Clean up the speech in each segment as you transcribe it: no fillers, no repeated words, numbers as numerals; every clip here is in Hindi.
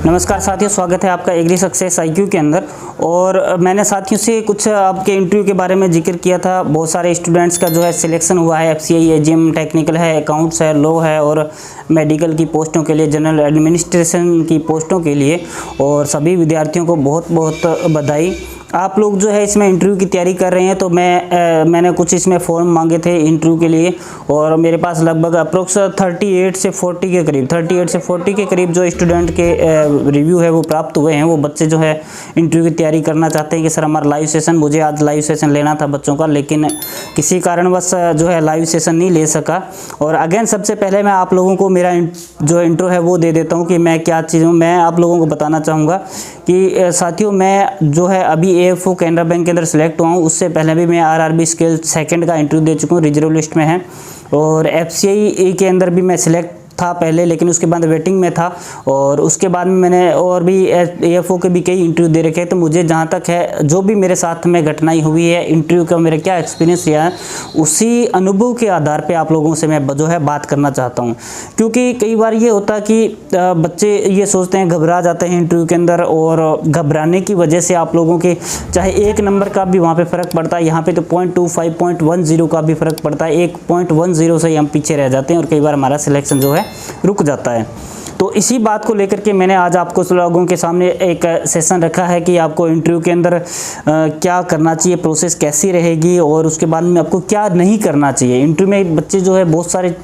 नमस्कार साथियों, स्वागत है आपका एग्री सक्सेस IQ के अंदर। और मैंने साथियों से कुछ आपके इंटरव्यू के बारे में जिक्र किया था। बहुत सारे स्टूडेंट्स का जो है सिलेक्शन हुआ है। FCI AGM टेक्निकल है, अकाउंट्स है, लॉ है और मेडिकल की पोस्टों के लिए, जनरल एडमिनिस्ट्रेशन की पोस्टों के लिए। और सभी विद्यार्थियों को बहुत बहुत बधाई। आप लोग जो है इसमें इंटरव्यू की तैयारी कर रहे हैं, तो मैंने कुछ इसमें फॉर्म मांगे थे इंटरव्यू के लिए। और मेरे पास लगभग अप्रोक्स 38 से 40 के करीब जो स्टूडेंट के रिव्यू है वो प्राप्त हुए हैं। वो बच्चे जो है इंटरव्यू की तैयारी करना चाहते हैं कि सर हमारा लाइव सेशन, मुझे आज लाइव सेशन लेना था बच्चों का, लेकिन किसी कारणवश जो है लाइव सेशन नहीं ले सका। और अगेन सबसे पहले मैं आप लोगों को मेरा जो इंट्रो है वो दे देता हूँ कि मैं क्या चीज़ हूँ। मैं आप लोगों को बताना चाहूँगा कि साथियों, मैं जो है अभी AFO कैनरा बैंक के अंदर सेलेक्ट हुआ हूँ। उससे पहले भी मैं RRB स्केल सेकंड का इंटरव्यू दे चुका हूँ, रिजर्व लिस्ट में है। और FCI के अंदर भी मैं सिलेक्ट था पहले, लेकिन उसके बाद वेटिंग में था। और उसके बाद में मैंने और भी AFO के भी कई इंटरव्यू दे रखे हैं। तो मुझे जहाँ तक है, जो भी मेरे साथ में घटनाएं हुई है, इंटरव्यू का मेरा क्या एक्सपीरियंस रहा है, उसी अनुभव के आधार पे आप लोगों से मैं जो है बात करना चाहता हूँ। क्योंकि कई बार ये होता है कि बच्चे ये सोचते हैं, घबरा जाते हैं इंटरव्यू के अंदर, और घबराने की वजह से आप लोगों के चाहे 1 नंबर का भी वहाँ पर फ़र्क पड़ता है। यहाँ पर तो 0.25 0.10 का भी फ़र्क पड़ता है। 1.10 से ही हम पीछे रह जाते हैं और कई बार हमारा सिलेक्शन जो है रुक जाता है। तो इसी बात को लेकर के मैंने आज आपको लोगों के सामने एक सेशन रखा है कि आपको इंटरव्यू के अंदर क्या करना चाहिए, प्रोसेस कैसी रहेगी, और उसके बाद में आपको क्या नहीं करना चाहिए। इंटरव्यू में बच्चे जो है बहुत सारे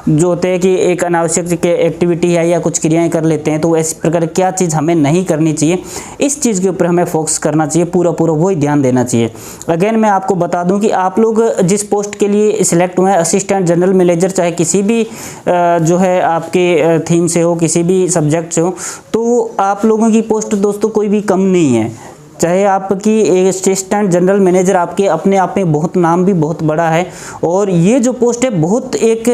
जो होते हैं कि एक अनावश्यक एक्टिविटी है या कुछ क्रियाएं कर लेते हैं, तो इस प्रकार क्या चीज़ हमें नहीं करनी चाहिए, इस चीज़ के ऊपर हमें फोकस करना चाहिए, पूरा वही ध्यान देना चाहिए। अगेन मैं आपको बता दूँ कि आप लोग जिस पोस्ट के लिए सिलेक्ट हुए हैं, असिस्टेंट जनरल मैनेजर, चाहे किसी भी जो है आपके थीम से हो, किसी भी सब्जेक्ट से हो, तो आप लोगों की पोस्ट दोस्तों कोई भी कम नहीं है। चाहे आपकी असिस्टेंट जनरल मैनेजर आपके अपने आप में बहुत नाम भी बहुत बड़ा है। और ये जो पोस्ट है बहुत एक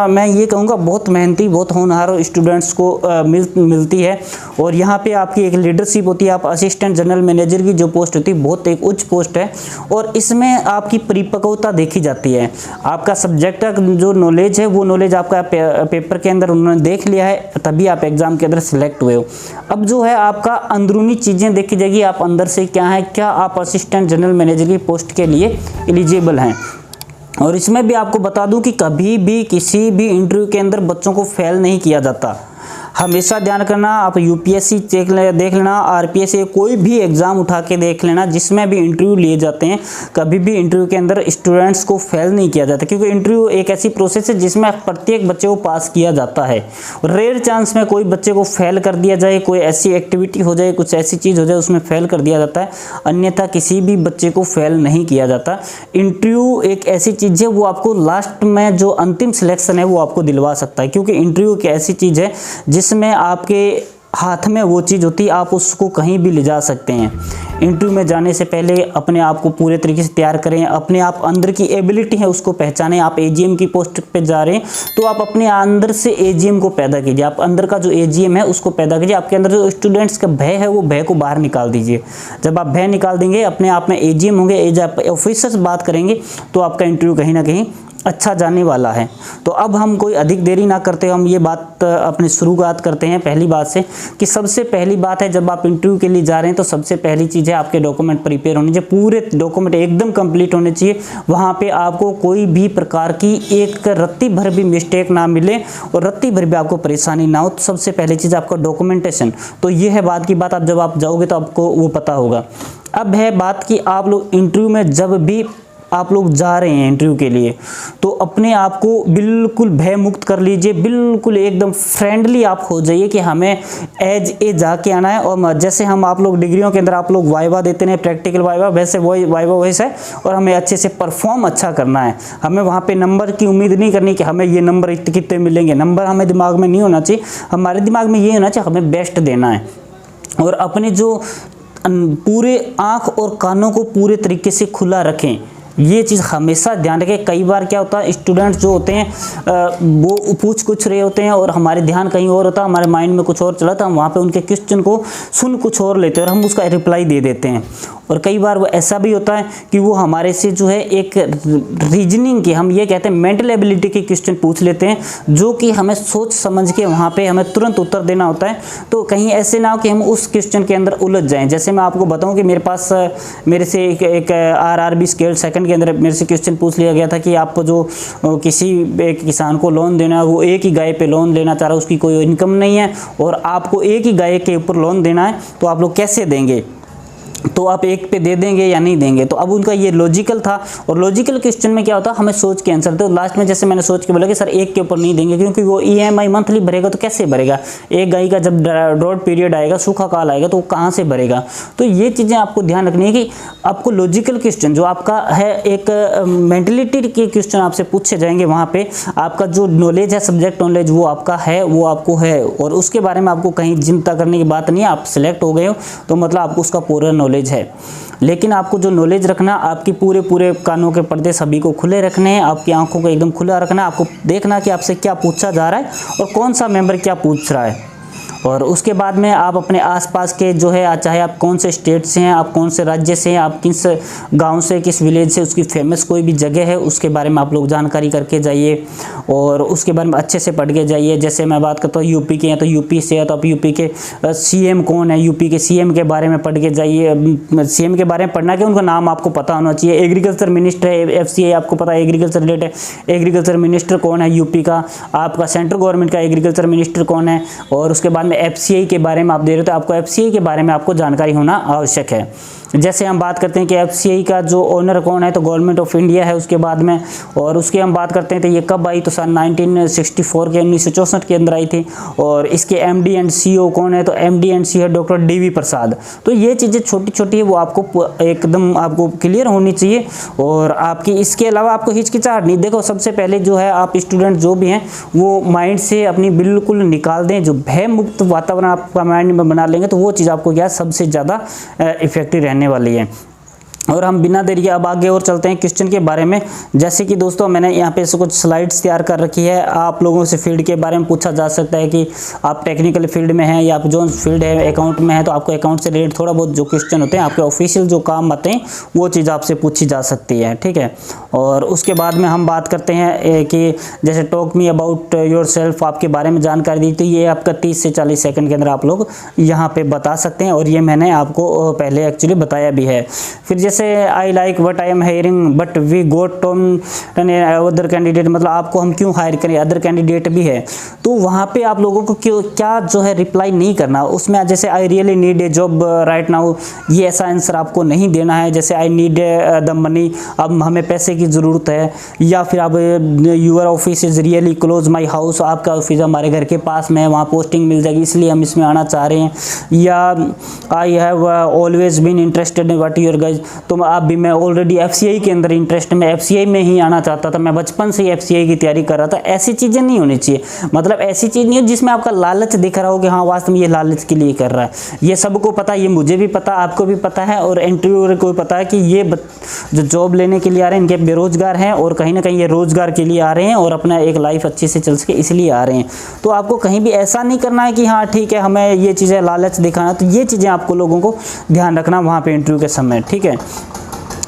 मैं ये कहूँगा बहुत मेहनती, बहुत होनहार स्टूडेंट्स को मिलती है। और यहाँ पे आपकी एक लीडरशिप होती है। आप असिस्टेंट जनरल मैनेजर की जो पोस्ट होती है बहुत एक उच्च पोस्ट है, और इसमें आपकी परिपक्वता देखी जाती है। आपका सब्जेक्ट का जो नॉलेज है वो नॉलेज आपका पेपर के अंदर उन्होंने देख लिया है, तभी आप एग्ज़ाम के अंदर सिलेक्ट हुए हो। अब जो है आपका अंदरूनी चीज़ें देखी जाएगी, आप अंदर से क्या है, क्या आप असिस्टेंट जनरल मैनेजर की पोस्ट के लिए एलिजिबल हैं। और इसमें भी आपको बता दूं कि कभी भी किसी भी इंटरव्यू के अंदर बच्चों को फेल नहीं किया जाता। हमेशा ध्यान करना, आप UPSC देख लेना, RPSC कोई भी एग्ज़ाम उठा के देख लेना, जिसमें भी इंटरव्यू लिए जाते हैं, कभी भी इंटरव्यू के अंदर स्टूडेंट्स को फेल नहीं किया जाता। क्योंकि इंटरव्यू एक ऐसी प्रोसेस है जिसमें प्रत्येक बच्चे को पास किया जाता है। रेयर चांस में कोई बच्चे को फेल कर दिया जाए, कोई ऐसी एक्टिविटी हो जाए, कुछ ऐसी चीज़ हो जाए, उसमें फेल कर दिया जाता है, अन्यथा किसी भी बच्चे को फेल नहीं किया जाता। इंटरव्यू एक ऐसी चीज़ है, वो आपको लास्ट में जो अंतिम सिलेक्शन है वो आपको दिलवा सकता है। क्योंकि इंटरव्यू एक ऐसी चीज़ है जिसमें आपके हाथ में वो चीज़ होती है, आप उसको कहीं भी ले जा सकते हैं। इंटरव्यू में जाने से पहले अपने आप को पूरे तरीके से तैयार करें, अपने आप अंदर की एबिलिटी है उसको पहचानें। आप AGM की पोस्ट पे जा रहे हैं तो आप अपने अंदर से AGM को पैदा कीजिए, आप अंदर का जो AGM है उसको पैदा कीजिए। आपके अंदर जो स्टूडेंट्स का भय है वो भय को बाहर निकाल दीजिए। जब आप भय निकाल देंगे, अपने आप में AGM होंगे, एज ऑफिसर्स बात करेंगे, तो आपका इंटरव्यू कहीं ना कहीं अच्छा जाने वाला है। तो अब हम कोई अधिक देरी ना करते, हम ये बात अपनी शुरुआत करते हैं पहली बात से, कि सबसे पहली बात है, जब आप इंटरव्यू के लिए जा रहे हैं तो सबसे पहली चीज़ है आपके डॉक्यूमेंट प्रिपेयर होने चाहिए। पूरे डॉक्यूमेंट एकदम कंप्लीट होने चाहिए। वहाँ पे आपको कोई भी प्रकार की एक रत्ती भर भी मिस्टेक ना मिले और रत्ती भर भी आपको परेशानी ना हो। तो सबसे पहली चीज़ आपका डॉक्यूमेंटेशन। तो ये है बात की बात, आप जब आप जाओगे तो आपको वो पता होगा। अब है बात कि आप लोग इंटरव्यू में जब भी आप लोग जा रहे हैं इंटरव्यू के लिए, तो अपने आप को बिल्कुल भय मुक्त कर लीजिए, बिल्कुल एकदम फ्रेंडली आप हो जाइए कि हमें एज ए जाके आना है। और जैसे हम आप लोग डिग्रियों के अंदर आप लोग वाइवा देते हैं, प्रैक्टिकल वाइवा, वैसे वही वाइवा वैसे है, और हमें अच्छे से परफॉर्म अच्छा करना है। हमें वहाँ पे नंबर की उम्मीद नहीं करनी कि हमें ये नंबर कितने मिलेंगे। नंबर हमें दिमाग में नहीं होना चाहिए, हमारे दिमाग में ये होना चाहिए हमें बेस्ट देना है। और अपने जो पूरे आँख और कानों को पूरे तरीके से खुला रखें, ये चीज़ हमेशा ध्यान रखें। कई बार क्या होता है, स्टूडेंट्स जो होते हैं वो पूछ कुछ रहे होते हैं और हमारे ध्यान कहीं और होता है, हमारे माइंड में कुछ और चला था, हम वहाँ पे उनके क्वेश्चन को सुन कुछ और लेते हैं और हम उसका रिप्लाई दे देते हैं। और कई बार वो ऐसा भी होता है कि वो हमारे से जो है एक रीजनिंग के, हम ये कहते हैं मेंटल एबिलिटी के क्वेश्चन पूछ लेते हैं, जो कि हमें सोच समझ के वहाँ पे हमें तुरंत उत्तर देना होता है। तो कहीं ऐसे ना हो कि हम उस क्वेश्चन के अंदर उलझ जाएं। जैसे मैं आपको बताऊं कि मेरे पास मेरे से एक RRB स्केल सेकंड के अंदर मेरे से क्वेश्चन पूछ लिया गया था कि आप जो किसी एक किसान को लोन देना है, वो एक ही गाय पे लोन लेना चाह रहा है, उसकी कोई इनकम नहीं है और आपको एक ही गाय के ऊपर लोन देना है, तो आप लोग कैसे देंगे, तो आप एक पे दे देंगे या नहीं देंगे। तो अब उनका ये लॉजिकल था, और लॉजिकल क्वेश्चन में क्या होता है, हमें सोच के आंसर। तो लास्ट में जैसे मैंने सोच के बोला कि सर एक के ऊपर नहीं देंगे, क्योंकि वो EMI मंथली भरेगा तो कैसे भरेगा, एक गाय का जब ड्रॉट पीरियड आएगा, सूखा काल आएगा, तो वो कहाँ से भरेगा। तो ये चीज़ें आपको ध्यान रखनी है कि आपको लॉजिकल क्वेश्चन जो आपका है, एक मेंटलिटी के क्वेश्चन आपसे पूछे जाएंगे, वहाँ पे आपका जो नॉलेज है, सब्जेक्ट नॉलेज वो आपका है, वो आपको है, और उसके बारे में आपको कहीं चिंता करने की बात नहीं है। आप सिलेक्ट हो गए हो तो मतलब आपको उसका पूरा नॉलेज है। लेकिन आपको जो नॉलेज रखना, आपकी पूरे कानों के पर्दे सभी को खुले रखने हैं, आपकी आंखों को एकदम खुला रखना, आपको देखना कि आपसे क्या पूछा जा रहा है और कौन सा मेंबर क्या पूछ रहा है। और उसके बाद में आप अपने आसपास के जो है, चाहे आप कौन से स्टेट से हैं, आप कौन से राज्य से हैं, आप किस गांव से, किस विलेज से, उसकी फेमस कोई भी जगह है उसके बारे में आप लोग जानकारी करके जाइए और उसके बारे में अच्छे से पढ़ के जाइए। जैसे मैं बात करता हूँ यूपी के हैं तो यूपी से है तो आप यूपी के CM कौन है, यूपी के CM के बारे में पढ़ के जाइए। CM के बारे में पढ़ना कि उनका नाम आपको पता होना चाहिए। एग्रीकल्चर मिनिस्टर है, FCI आपको पता है एग्रीकल्चर रिलेटेड, एग्रीकल्चर मिनिस्टर कौन है यूपी का, आपका सेंट्रल गवर्नमेंट का एग्रीकल्चर मिनिस्टर कौन है, और उसके बाद FCI के बारे में आप दे रहे हो तो आपको FCI के बारे में आपको जानकारी होना आवश्यक है। जैसे हम बात करते हैं कि FCI का जो ओनर कौन है तो गवर्नमेंट ऑफ इंडिया है उसके बाद में, और उसके हम बात करते हैं तो ये कब आई, तो सन 1964 के 1964 के अंदर आई थी। और इसके MD एंड CEO कौन है, तो MD एंड CEO है डॉक्टर DV प्रसाद। तो ये चीज़ें छोटी छोटी है, वो आपको एकदम आपको क्लियर होनी चाहिए। और आपकी इसके अलावा आपको हिचकिचाहट नहीं, देखो सबसे पहले जो है आप स्टूडेंट जो भी हैं वो माइंड से अपनी बिल्कुल निकाल दें, जो भय मुक्त वातावरण आपका माइंड में बना लेंगे तो वो चीज़ आपको क्या सबसे ज़्यादा इफेक्टिव रहने वाली है। और हम बिना देरी के अब आगे और चलते हैं क्वेश्चन के बारे में। जैसे कि दोस्तों मैंने यहाँ पे कुछ स्लाइड्स तैयार कर रखी है। आप लोगों से फील्ड के बारे में पूछा जा सकता है कि आप टेक्निकल फील्ड में हैं या आप जो फील्ड है अकाउंट में है, तो आपको अकाउंट से रिलेटेड थोड़ा बहुत जो क्वेश्चन होते हैं, आपके ऑफिशियल जो काम आते हैं वो चीज़ आपसे पूछी जा सकती है, ठीक है। और उसके बाद में हम बात करते हैं कि जैसे talk me about your self, आपके बारे में जानकारी दी, तो ये आपका 30 से 40 सेकंड के अंदर आप लोग यहाँ पे बता सकते हैं, और ये मैंने आपको पहले एक्चुअली बताया भी है। फिर जैसे I like what I am hiring but we got Tom other candidate, मतलब आपको हम क्यों हायर करें, अदर कैंडिडेट भी है, तो वहाँ पे आप लोगों को क्यों क्या जो है रिप्लाई नहीं करना उसमें। जैसे I really need a job right now, ये ऐसा आंसर आपको नहीं देना है। जैसे आई नीड द मनी, अब हमें पैसे की ज़रूरत है। या फिर आप your office is really close my house, आपका ऑफिस हमारे घर के पास में है, वहाँ पोस्टिंग मिल जाएगी इसलिए हम इसमें आना चाह रहे हैं। या I have always been interested in what your guys, तो आप भी, मैं ऑलरेडी FCI के अंदर इंटरेस्ट में FCI में ही आना चाहता था, मैं बचपन से ही FCI की तैयारी कर रहा था। ऐसी चीज़ें नहीं होनी चाहिए, मतलब ऐसी चीज़ नहीं हो जिसमें आपका लालच दिख रहा हो कि हाँ वास्तव में ये लालच के लिए कर रहा है। ये सबको पता है, ये मुझे भी पता, आपको भी पता है, और इंटरव्यूअर को भी पता है कि ये जो जॉब लेने के लिए आ रहे हैं इनके बेरोजगार हैं, और कहीं ना कहीं ये रोजगार के लिए आ रहे हैं और अपना एक लाइफ अच्छे से चल सके इसलिए आ रहे हैं। तो आपको कहीं भी ऐसा नहीं करना है कि हाँ ठीक है हमें ये चीज़ें लालच दिखाना, तो ये चीज़ें आपको लोगों को ध्यान रखना वहाँ पे इंटरव्यू के समय, ठीक है।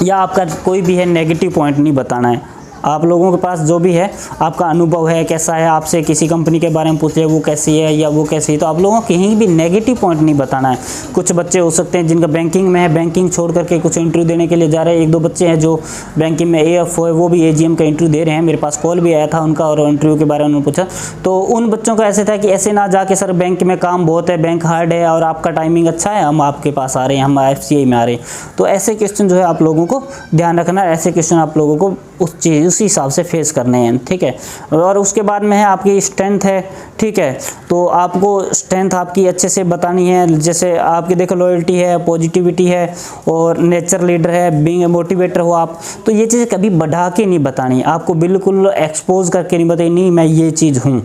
या आपका कोई भी है नेगेटिव पॉइंट नहीं बताना है। आप लोगों के पास जो भी है आपका अनुभव है कैसा है, आपसे किसी कंपनी के बारे में पूछ लिया वो कैसी है या वो कैसी है, तो आप लोगों को कहीं भी नेगेटिव पॉइंट नहीं बताना है। कुछ बच्चे हो सकते हैं जिनका बैंकिंग में है, बैंकिंग छोड़ करके कुछ इंटरव्यू देने के लिए जा रहे हैं। 1-2 बच्चे हैं जो बैंकिंग में AFO है, वो भी AGM का इंटरव्यू दे रहे हैं। मेरे पास कॉल भी आया था उनका और इंटरव्यू के बारे में उन्होंने पूछा, तो उन बच्चों का ऐसे था कि ऐसे ना जाके सर बैंक में काम बहुत है, बैंक हार्ड है और आपका टाइमिंग अच्छा है, हम आपके पास आ रहे हैं, हम FCI में आ रहे हैं। तो ऐसे क्वेश्चन जो है आप लोगों को ध्यान रखना, ऐसे क्वेश्चन आप लोगों को उस हिसाब से फेस करने हैं, ठीक है। और उसके बाद में है आपकी स्ट्रेंथ है, ठीक है, तो आपको स्ट्रेंथ आपकी अच्छे से बतानी है। जैसे आपकी देखो लॉयल्टी है, पॉजिटिविटी है और नेचर लीडर है, बीइंग ए मोटिवेटर हो आप, तो ये चीज़ें कभी बढ़ा के नहीं बतानी, आपको बिल्कुल एक्सपोज करके नहीं बतानी, नहीं मैं ये चीज़ हूँ।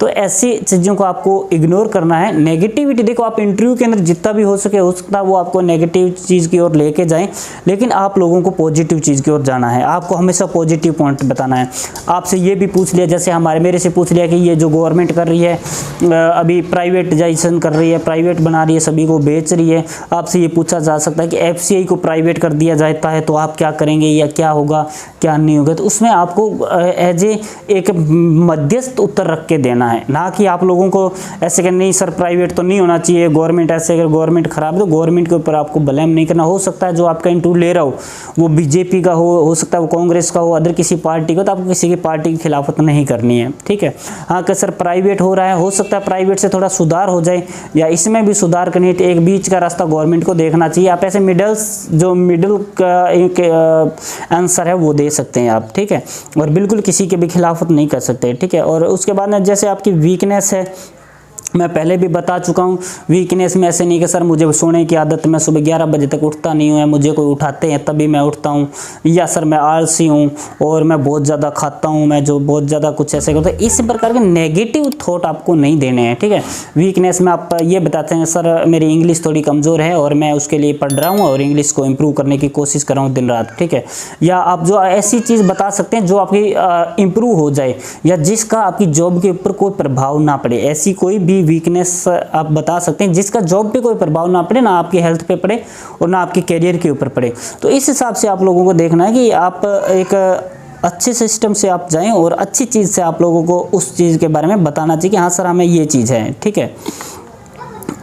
तो ऐसी चीज़ों को आपको इग्नोर करना है। नेगेटिविटी देखो, आप इंटरव्यू के अंदर जितना भी हो सकता है वो आपको नेगेटिव चीज़ की ओर लेके जाएं, लेकिन आप लोगों को पॉजिटिव चीज़ की ओर जाना है। आपको हमेशा पॉजिटिव पॉइंट बताना है। आपसे ये भी पूछ लिया, जैसे मेरे से पूछ लिया कि ये जो गवर्नमेंट कर रही है अभी प्राइवेटाइजेशन कर रही है, प्राइवेट बना रही है, सभी को बेच रही है। आपसे ये पूछा जा सकता है कि एफसीआई को प्राइवेट कर दिया जाता है तो आप क्या करेंगे, या क्या होगा क्या नहीं होगा। तो उसमें आपको एज एक मध्यस्थ उत्तर रख के देना है, ना कि आप लोगों को ऐसे कि नहीं सर प्राइवेट तो नहीं होना चाहिए, गवर्नमेंट ऐसे, अगर गवर्नमेंट खराब है तो गवर्नमेंट के ऊपर आपको ब्लेम नहीं करना। हो सकता है जो आपका इंटरव्यू ले रहा हो वो बीजेपी का हो सकता है वो कांग्रेस का हो, अदर किसी पार्टी का, तो आपको किसी की पार्टी की खिलाफत नहीं करनी है, ठीक है। हाँ कि सर प्राइवेट हो रहा है, हो सकता है प्राइवेट से थोड़ा सुधार हो जाए या इसमें भी सुधार करनी है, तो एक बीच का रास्ता गवर्नमेंट को देखना चाहिए। आप ऐसे मिडिल का एक आंसर है वो दे सकते हैं आप, ठीक है, और बिल्कुल किसी के भी खिलाफत नहीं कर सकते, ठीक है। और उसके बाद में जैसे आपकी वीकनेस है, मैं पहले भी बता चुका हूँ, वीकनेस में ऐसे नहीं कि सर मुझे सोने की आदत, मैं सुबह 11 बजे तक उठता नहीं हूँ, मुझे कोई उठाते हैं तभी मैं उठता हूँ, या सर मैं आलसी हूँ और मैं बहुत ज़्यादा खाता हूँ, मैं जो बहुत ज़्यादा कुछ ऐसे करता हूँ। इस प्रकार के नेगेटिव थॉट आपको नहीं देने हैं, ठीक है। वीकनेस में आप ये बताते हैं सर मेरी इंग्लिश थोड़ी कमज़ोर है और मैं उसके लिए पढ़ रहा हूँ और इंग्लिश को इम्प्रूव करने की कोशिश कर रहा हूँ दिन रात, ठीक है। या आप जो ऐसी चीज़ बता सकते हैं जो आपकी इम्प्रूव हो जाए या जिसका आपकी जॉब के ऊपर कोई प्रभाव ना पड़े। ऐसी कोई भी वीकनेस आप बता सकते हैं जिसका जॉब पे कोई प्रभाव ना पड़े, ना आपकी हेल्थ पे पड़े और ना आपके करियर के ऊपर पड़े। तो इस हिसाब से आप लोगों को देखना है कि आप एक अच्छे सिस्टम से आप जाएं और अच्छी चीज़ से आप लोगों को उस चीज़ के बारे में बताना चाहिए कि हाँ सर हमें ये चीज़ है, ठीक है।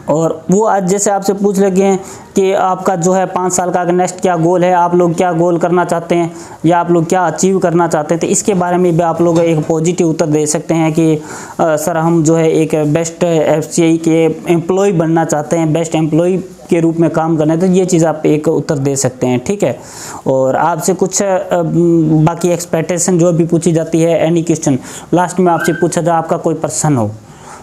और वो आज जैसे आपसे पूछ लगे हैं कि आपका जो है 5 साल का नेक्स्ट क्या गोल है, आप लोग क्या गोल करना चाहते हैं या आप लोग क्या अचीव करना चाहते हैं, तो इसके बारे में भी आप लोग एक पॉजिटिव उत्तर दे सकते हैं कि सर हम जो है एक बेस्ट एफसीआई के एम्प्लॉय बनना चाहते हैं, बेस्ट एम्प्लॉय के रूप में काम करना है। तो ये चीज़ आप एक उत्तर दे सकते हैं, ठीक है। और आपसे कुछ बाकी एक्सपेक्टेशन जो भी पूछी जाती है, एनी क्वेश्चन लास्ट में आपसे पूछा जाए आपका कोई प्रश्न हो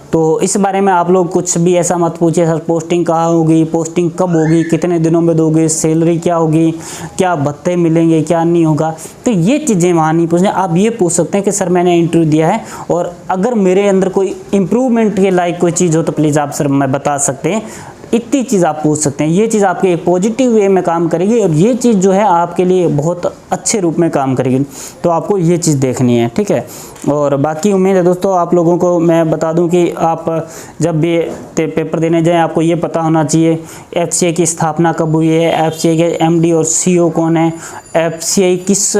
तो इस बारे में आप लोग कुछ भी ऐसा मत पूछिए सर पोस्टिंग कहाँ होगी, पोस्टिंग कब होगी, कितने दिनों में दोगे, सैलरी क्या होगी, क्या भत्ते मिलेंगे, क्या नहीं होगा। तो ये चीज़ें वहाँ नहीं पूछना। आप ये पूछ सकते हैं कि सर मैंने इंटरव्यू दिया है और अगर मेरे अंदर कोई इम्प्रूवमेंट के लायक कोई चीज़ हो तो प्लीज़ आप सर मैं बता सकते हैं। इतनी चीज़ आप पूछ सकते हैं। ये चीज़ आपके एक पॉजिटिव वे में काम करेगी और ये चीज़ जो है आपके लिए बहुत अच्छे रूप में काम करेगी। तो आपको ये चीज़ देखनी है, ठीक है। और बाकी उम्मीद है दोस्तों आप लोगों को मैं बता दूं कि आप जब भी पेपर देने जाएं आपको ये पता होना चाहिए एफसीआई की स्थापना कब हुई है, एफसीआई के एमडी और सीईओ कौन है, एफसीआई किस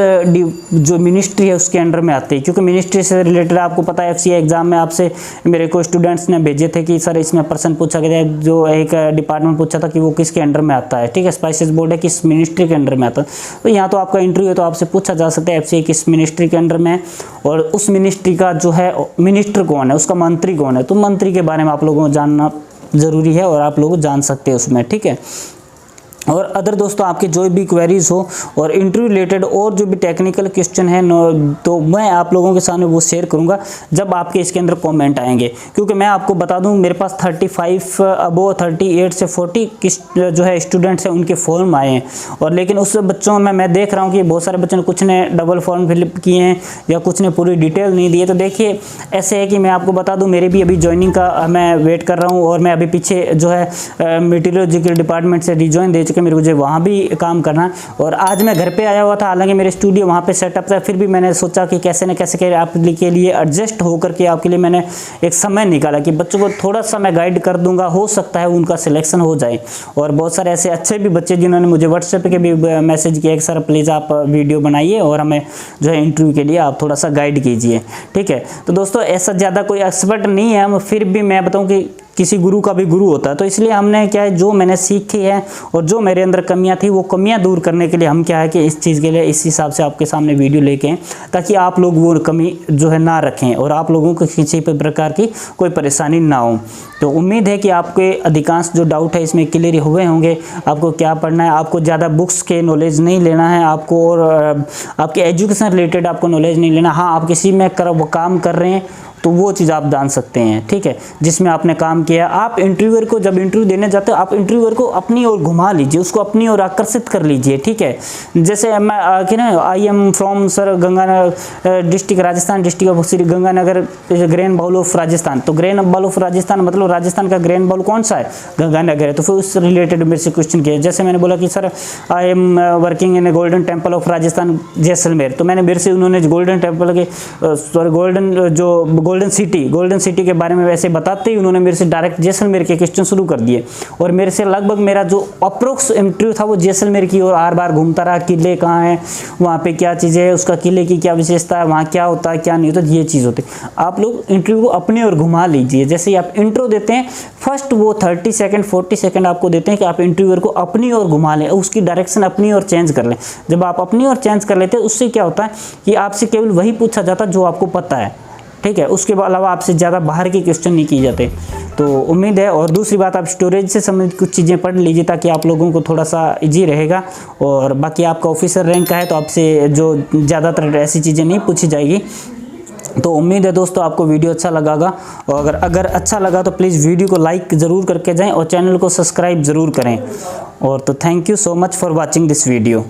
जो मिनिस्ट्री है उसके अंडर में आती है। क्योंकि मिनिस्ट्री से रिलेटेड आपको पता है एफसीआई एग्जाम में आपसे मेरे को स्टूडेंट्स ने भेजे थे कि सर इसमें प्रश्न पूछा गया है, जो एक डिपार्टमेंट पूछा था कि वो किसके अंडर में आता है, ठीक है। स्पाइसेस बोर्ड है किस मिनिस्ट्री के अंडर में आता है। तो यहाँ तो आपका इंटरव्यू है तो आपसे पूछा जा सकता है एफसीआई किस मिनिस्ट्री के अंडर में है और उस मिनिस्ट्री का जो है मिनिस्टर कौन है, उसका मंत्री कौन है। तो मंत्री के बारे में आप लोगों को जानना ज़रूरी है और आप लोग जान सकते हैं उसमें, ठीक है। और अदर दोस्तों आपके जो भी क्वेरीज हो और इंटरव्यू रिलेटेड और जो भी टेक्निकल क्वेश्चन है तो मैं आप लोगों के सामने वो शेयर करूंगा जब आपके इसके अंदर कमेंट आएंगे। क्योंकि मैं आपको बता दूं मेरे पास 35 अबो 38 से 40 जो है स्टूडेंट्स हैं उनके फॉर्म आए हैं और लेकिन उस बच्चों में मैं देख रहा हूँ कि बहुत सारे बच्चों ने कुछ ने डबल फॉर्म फिलअप किए हैं या कुछ ने पूरी डिटेल नहीं दी है। तो देखिए ऐसे है कि मैं आपको बता दूँ मेरी भी अभी ज्वाइनिंग का मैं वेट कर रहा हूँ और मैं अभी पीछे जो है मेटीरियोलॉजिकल डिपार्टमेंट से रिज्वाइन दे मेरे मुझे वहाँ भी काम करना। और आज मैं घर पे आया हुआ था, हालांकि मेरे स्टूडियो वहाँ पे सेटअप था, फिर भी मैंने सोचा कि कैसे न कैसे आपके लिए एडजस्ट होकर के आपके लिए मैंने एक समय निकाला कि बच्चों को थोड़ा सा मैं गाइड कर दूंगा, हो सकता है उनका सिलेक्शन हो जाए। और बहुत सारे ऐसे अच्छे भी बच्चे जिन्होंने मुझे व्हाट्सएप के भी मैसेज किया कि सर प्लीज़ आप वीडियो बनाइए और हमें जो है इंटरव्यू के लिए आप थोड़ा सा गाइड कीजिए, ठीक है। तो दोस्तों ऐसा ज़्यादा कोई एक्सपर्ट नहीं है हम, फिर भी मैं बताऊँ कि किसी गुरु का भी गुरु होता है। तो इसलिए हमने क्या है जो मैंने सीखी है और जो मेरे अंदर कमियां थी वो कमियां दूर करने के लिए हम क्या है कि इस चीज़ के लिए इस हिसाब से आपके सामने वीडियो लेके आए ताकि आप लोग वो कमी जो है ना रखें और आप लोगों को किसी भी प्रकार की कोई परेशानी ना हो। तो उम्मीद है कि आपके अधिकांश जो डाउट है इसमें क्लियर हुए होंगे। आपको क्या पढ़ना है, आपको ज़्यादा बुक्स के नॉलेज नहीं लेना है आपको और आपके एजुकेशन रिलेटेड आपको नॉलेज नहीं लेना। हाँ आप किसी में काम कर रहे हैं तो वो चीज़ आप जान सकते हैं, ठीक है, जिसमें आपने काम किया। आप इंटरव्यूअर को जब इंटरव्यू देने जाते हो, आप इंटरव्यूअर को अपनी ओर घुमा लीजिए, उसको अपनी ओर आकर्षित कर लीजिए, ठीक है। जैसे मैं कि ना, I am from Sri Ganganagar district, Rajasthan district of Sri Ganganagar, grain bowl of Rajasthan. तो ग्रेन बाउल ऑफ राजस्थान मतलब राजस्थान का ग्रेन बाउल कौन सा है, गंगानगर है। तो फिर उस रिलेटेड मेरे से क्वेश्चन किया। जैसे मैंने बोला कि sir I am working in A golden temple of Rajasthan Jaisalmer, तो मैंने मेरे से उन्होंने गोल्डन टेम्पल के सॉरी गोल्डन सिटी के बारे में वैसे बताते ही उन्होंने मेरे से डायरेक्ट जैसलमेर के क्वेश्चन शुरू कर दिए। और मेरे से लगभग मेरा जो अप्रोक्स इंटरव्यू था वो जैसलमेर की ओर हर बार घूमता रहा। किले कहाँ हैं, वहाँ पे क्या चीज़ें है, उसका किले की क्या विशेषता है, वहाँ क्या होता है क्या नहीं होता, ये चीज़ होती है। आप लोग इंटरव्यू को अपनी ओर घुमा लीजिए। जैसे ही आप इंट्रो देते हैं, फर्स्ट वो 30 सेकंड 40 सेकंड आपको देते हैं कि आप इंटरव्यूअर को अपनी ओर घुमा लें, उसकी डायरेक्शन अपनी ओर चेंज कर लें। जब आप अपनी ओर चेंज कर लेते हैं, उससे क्या होता है कि आपसे केवल वही पूछा जाता जो आपको पता है, ठीक है। उसके अलावा आपसे ज़्यादा बाहर के क्वेश्चन नहीं किए जाते। तो उम्मीद है। और दूसरी बात, आप स्टोरेज से संबंधित कुछ चीज़ें पढ़ लीजिए ताकि आप लोगों को थोड़ा सा इजी रहेगा। और बाकी आपका ऑफिसर रैंक का है तो आपसे जो ज़्यादातर ऐसी चीज़ें नहीं पूछी जाएगी। तो उम्मीद है दोस्तों आपको वीडियो अच्छा लगागा। और अगर अच्छा लगा तो प्लीज़ वीडियो को लाइक ज़रूर करके जाएं और चैनल को सब्सक्राइब ज़रूर करें। और तो thank you so much for watching this video.